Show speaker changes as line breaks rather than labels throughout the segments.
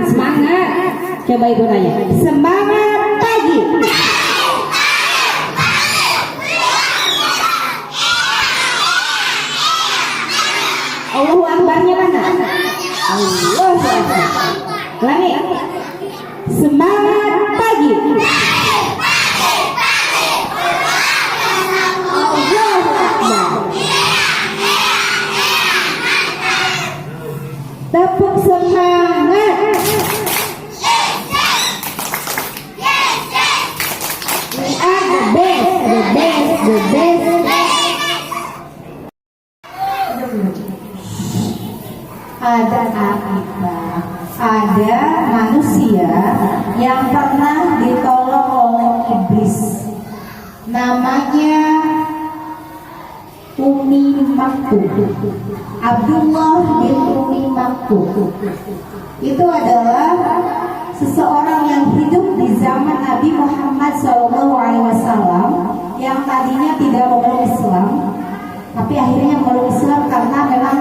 semangat. Coba ibu tanya, semangat pagi. Allahu Akbarnya mana? Allahu Akbar. Ulangi. Semangat pagi. Allahu Akbar. Tepuk semangat. We are the best, the best, the best. Ada apa? Ada manusia yang pernah ditolong oleh iblis. Namanya Umi Maktum. Abdullah bin Umi Maktum. Itu adalah seseorang yang hidup di zaman Nabi Muhammad SAW yang tadinya tidak memeluk Islam, tapi akhirnya memeluk Islam karena memang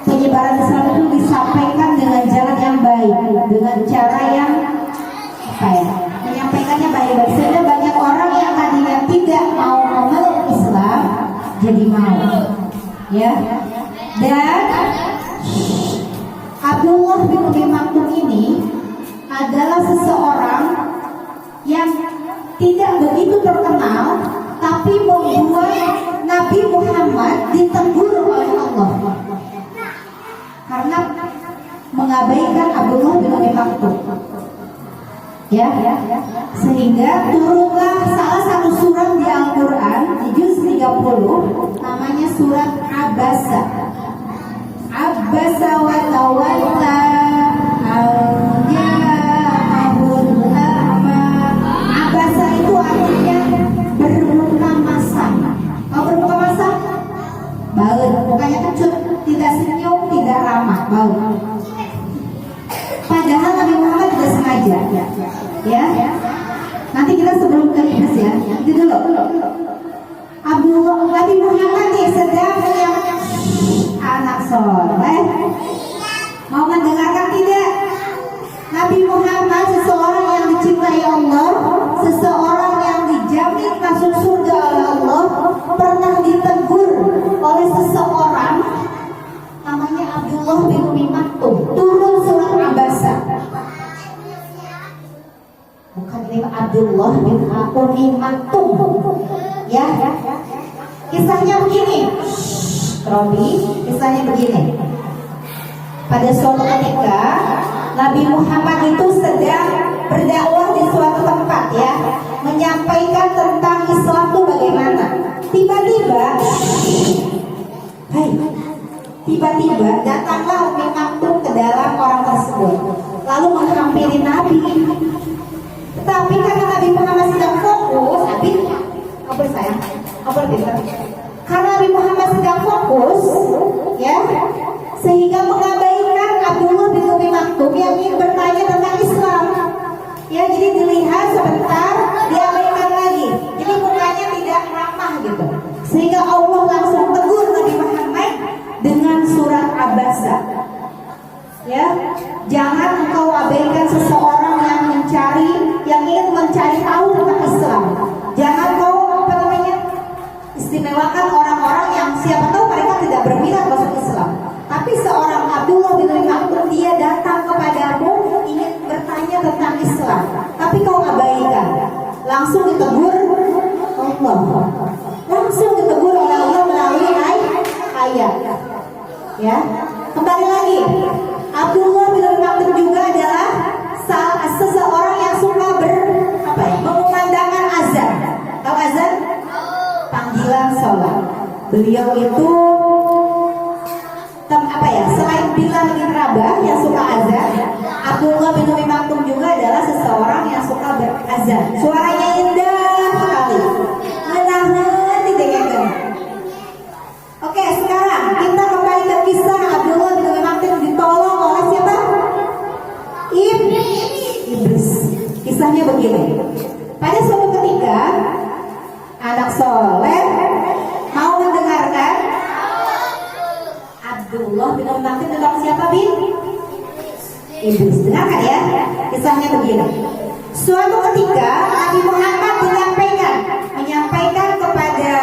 penyebaran Islam itu disampaikan dengan jalan yang baik, dengan cara yang menyampaikannya baik-baik, sehingga banyak orang yang tadinya tidak mau memeluk Islam jadi mau, ya. Dan Abdullah bin Umi Maktum ini adalah seseorang yang tidak begitu terkenal, tapi membuat Nabi Muhammad ditegur oleh Allah karena mengabaikan Abdullah bin Umi Maktum, ya. Sehingga turunlah salah satu surat di Al-Quran di juz 30, namanya surat Abasa. Abasa wa tawalla al-ja'ahul a'ma. Abasa itu artinya bermuka masam. Kalau bermuka masam, baut, mukanya kecut, tidak senyum, tidak ramah, baut. Padahal Nabi Muhammad tidak sengaja, ya. Nanti kita sebelum ke iblis ya, nanti dulu. Abdullah Nabi Muhammad nih sedang menyampaikan anak soleh. Mau mendengarkan tidak? Nabi Muhammad seseorang yang dicintai Allah, seseorang yang dijamin masuk surga oleh Allah, pernah ditegur oleh seseorang namanya Abdullah bin Umi Maktum. Turun surat Abasa. Bukan ini Abdullah bin Umi Maktum, ya. Kisahnya begini, Robi, kisahnya begini. Pada suatu ketika Nabi Muhammad itu sedang berdakwah di suatu tempat, ya, menyampaikan tentang Islam itu bagaimana. Tiba-tiba datanglah Umi Maktum ke dalam orang tersebut, lalu menghampiri Nabi. Tetapi karena Nabi Muhammad sedang fokus, karena Nabi Muhammad sedang fokus, ya, sehingga mengabaikan Abdullah bin Umi Maktum yang ingin bertanya tentang Islam, ya. Jadi dilihat sebentar, diabaikan lagi, jadi mukanya tidak ramah gitu, sehingga Allah langsung tegur Nabi Muhammad dengan surat Abasa, ya. Jangan engkau abaikan seseorang yang ingin mencari tahu tentang Islam. Jangan kau istimewakan orang-orang yang siapa tahu mereka tidak berminat masuk Islam. Tapi seorang Abdullah bin Umi Maktum, dia datang kepadamu ingin bertanya tentang Islam, tapi kau abaikan. Langsung ditegur Allah. Langsung ditegur oleh Allah melalui ayat. Ya. Kembali lagi, Abdullah bin Umi Maktum juga adalah seseorang yang suka mengumandangkan azan. Tahu azan? Panggilan sholat. Beliau itu selain Bilal bin Rabah yang suka azan, Abdullah bin Umi Maktum juga adalah seseorang yang suka berazan. Suaranya indah sekali, ngenah-ngenah didengarkan. Oke, sekarang kita kembali ke kisah Abdullah bin Umi Maktum ditolong oleh siapa? Iblis. Kisahnya begini. Pada suatu ketika anak soleh mau mendengarkan Abdullah bin Umi Maktum tentang siapa, Bin? iblis. Dengarkan ya, kisahnya begini. Suatu ketika Nabi Muhammad menyampaikan kepada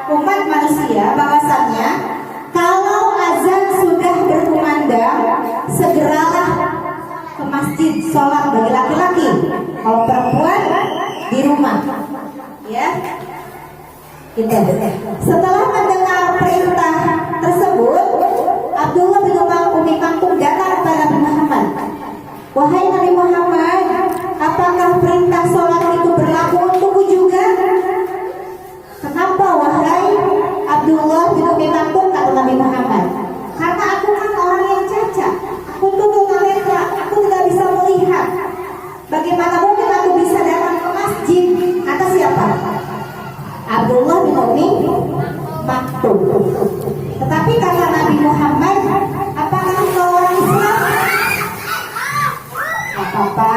umat manusia bahwasannya kalau azan sudah berkumandang, segeralah ke masjid sholat bagi laki-laki. Kalau perempuan di rumah, ya. Gitu. Setelah mendengar perintah tersebut, Abdullah bin Umi Maktum datang kepada Nabi Muhammad. Wahai Nabi Muhammad, apakah perintah sholat itu berlaku untukku juga? Kenapa wahai Abdullah bin Umi Maktum, kata Nabi Muhammad? Karena aku kan orang yang cacat, aku tunanetra, aku tidak bisa melihat. Bagaimana mungkin aku bisa datang ke masjid? Kata siapa? Abdullah bin Umi Maktum. Tetapi kata Nabi Muhammad, apakah engkau orang Islam? Apa-apa,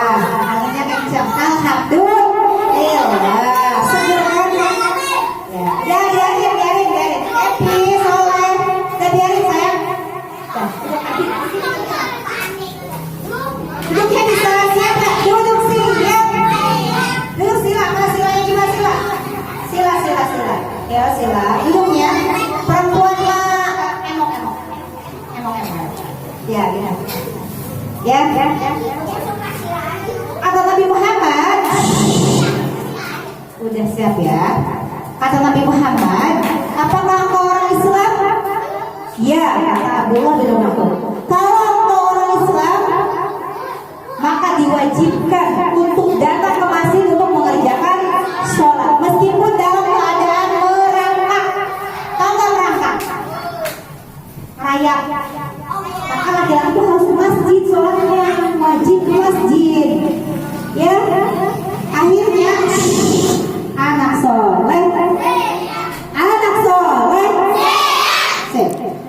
anginnya kencang. Alhamdulillah. Sederhana. Ya, biarin. Happy, soleh. Udah biarin sayang. Duduknya bisa siapa? Duduk sila. Duduk sila. Mana silanya coba sila? Sila. Ya sila. Duduknya. Perempuan mah emok. Ya, gitu. Ya. Kata Nabi Muhammad, udah siap ya? Kata Nabi Muhammad, apakah engkau orang Islam? Ya, kata Abdullah bin Maktum. Kalau engkau orang Islam, maka diwajibkan untuk datang ke masjid untuk mengerjakan sholat, meskipun dalam keadaan merangkak. Tahu nggak merangkak? Rayap. Maka laki-laki itu harus ke masjid, sholatnya wajib ke masjid. Ya, akhirnya anak soleh.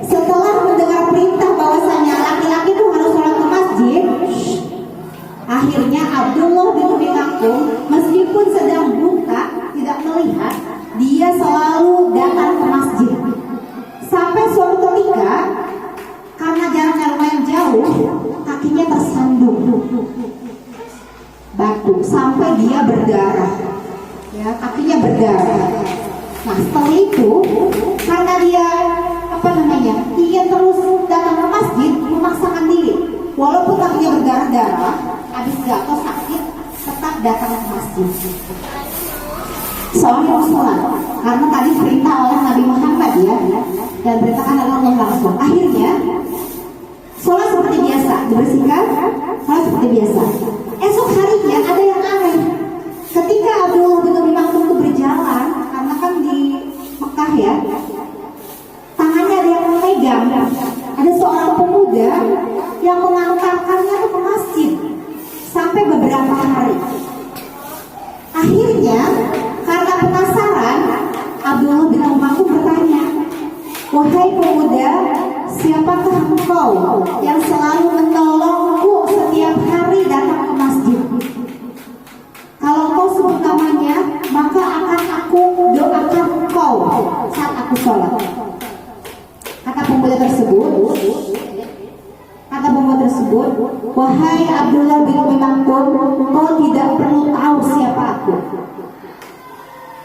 Setelah mendengar perintah bahwasanya laki-laki itu harus sholat ke masjid, akhirnya Abdullah bin Umi Maktum meskipun sedang buta, tidak melihat, dia selalu datang ke masjid. Sampai suatu ketika, karena jaraknya lumayan jauh, kakinya tersandung batu sampai dia berdarah. Ya, kakinya berdarah. Nah, setelah itu, karena dia ingin terus datang ke masjid, memaksakan diri, walaupun kakinya berdarah-darah, habis jatuh sakit, tetap datang ke masjid. Soalnya sholat, karena tadi perintah oleh Nabi Muhammad ya, dan perintahkan oleh Allah langsung. Akhirnya sholat seperti biasa, dibersihkan, sholat seperti biasa. Esok harinya ada yang aneh. Ketika Abdullah bin Umi Maktum itu berjalan, karena kan di Mekah ya, tangannya ada yang memegang. Ada seorang pemuda yang mengantarkannya ke masjid sampai beberapa hari. Akhirnya karena penasaran, Abdullah bin Umi Maktum bertanya, wahai pemuda, siapakah engkau yang selalu menolongku setiap hari datang ke masjid? Kalau kau sebut namanya, maka akan aku doakan kau saat aku sholat. Kata pemuda tersebut, wahai Abdullah bin Umi Maktum, kau tidak perlu tahu siapa aku.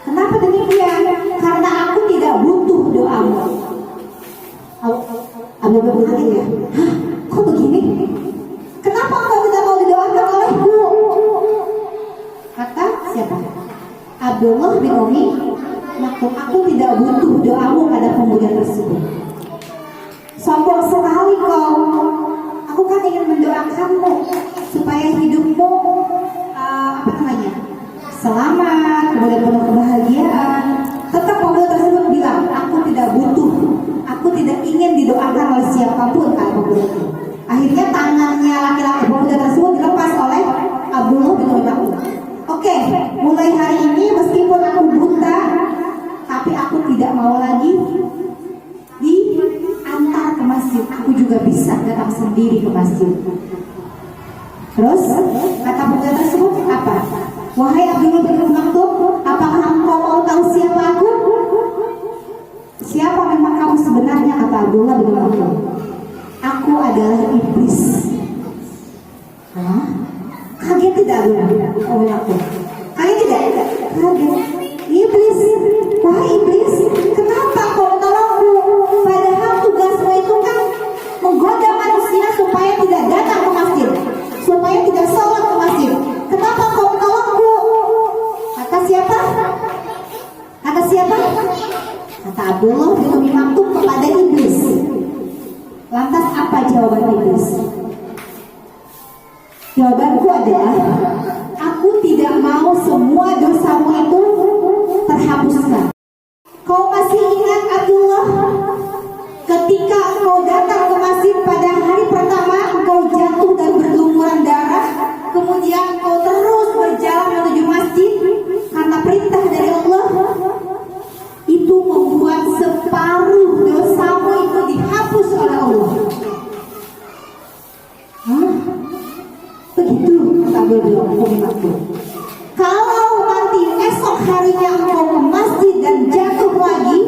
Kenapa demikian? Karena aku tidak butuh doamu. Abdullah bin Umi ya, hah? Kok begini? Kenapa engkau tidak mau didoakan olehku? Kata siapa? Abdullah bin Umi Maktum, aku tidak butuh doamu, pada pemuda tersebut. Sombong sekali kau. Aku kan ingin mendoakanmu supaya hidupmu selamat, kemudian penuh kebahagiaan. Tetap pemuda tersebut bilang, aku tidak butuh, aku tidak ingin didoakan oleh siapapun, kata pemuda itu. Akhirnya tangannya laki-laki pemuda tersebut dilepas oleh Abdullah bin Umi Maktum. Oke, mulai hari ini meskipun aku buta, tapi aku tidak mau lagi diantar ke masjid. Aku juga bisa datang sendiri ke masjid. Terus kata pemuda tersebut apa? Wahai Abdullah bin Umi Maktum, apakah engkau mau tahu siapa aku? Siapa memang kamu sebenarnya? Kata Abdullah bin Umi Maktum, aku adalah iblis. tidak dulu? Kalian tidak? Kaget. Iblis, wah iblis, kenapa kau menolongku? Padahal tugasmu itu kan menggoda manusia supaya tidak datang ke masjid, supaya tidak sholat ke masjid. Kenapa kau menolongku? Kata siapa? Kata siapa? Kata Abdullah bin Umi Maktum kepada iblis. Lantas apa jawaban iblis? Jawabanku adalah, aku tidak mau semua dosamu itu terhapuskan. Kau masih ingat Abdullah, ketika engkau datang ke masjid pada hari pertama, engkau jatuh dan berlumuran darah, kemudian engkau terus berjalan menuju masjid karena perintah dari Allah. Itu membuat separuh dosamu itu dihapus oleh Allah. Hah? Begitu kata beliau. Kalau nanti esok harinya engkau ke masjid dan jatuh lagi,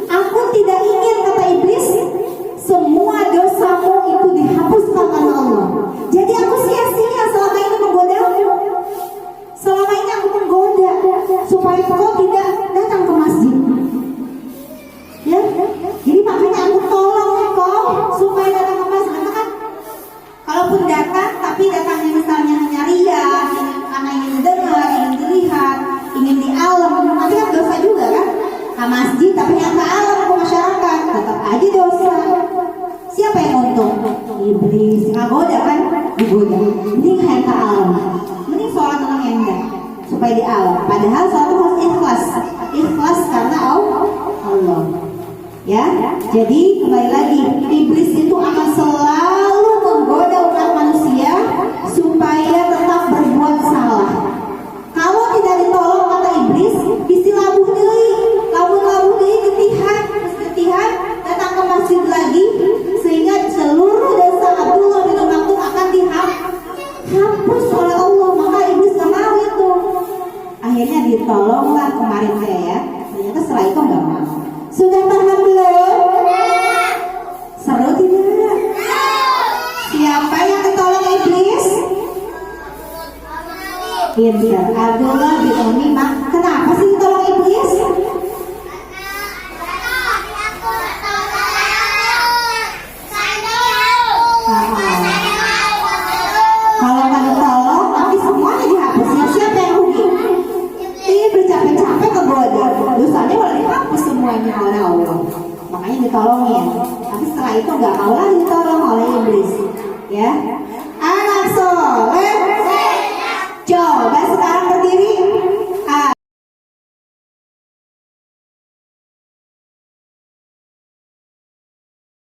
aku tidak ingin, kata iblis, semua dosamu itu dihapuskan oleh Allah. Jadi aku sia-sia selama ini menggodamu. Selama ini aku menggoda supaya kau tidak datang ke masjid. Ya, jadi makanya aku tolong kau supaya datang ke masjid. Kan kalaupun datang, tapi datangnya misalnya hanya ria, karena ingin dengar, ingin dilihat, ingin di alam, nanti kan dosa juga kan? Ke masjid tapi yang ke alam, ke masyarakat, tetap aja dosa. Siapa yang untung? Iblis. Nggak goda kan? Digoda. Mending yang ke alam, mending sholat orang endah supaya di alam. Padahal sholat harus ikhlas, ikhlas karena Allah. Ya, jadi kembali lagi, iblis itu akan selalu menggoda umat manusia supaya tetap berbuat salah. Kalau tidak ditolong, kata iblis, labuh deui ketihan, datang ke masjid lagi, sehingga seluruh dosa Abdullah bin Maktum akan dihapus oleh Allah. Maka iblis gak mau itu. Akhirnya ditolonglah kemarin saya ya. Ternyata setelah itu gak mau. Sudah paham belum? Seru tidak? Siapa yang ditolong iblis? Pintar, Abdullah bin Umi Maktum. Kenapa sih ditolong iblis? Kalau nggak ditolong, nanti semuanya dihapus. Siapa yang rugi? Ini bercapek-capek kegoda, dosanya malah dihapus semuanya oleh Allah. Makanya ditolongin. Tapi setelah itu nggak mau lagi ditolong oleh iblis. Ya, anak soleh. Coba sekarang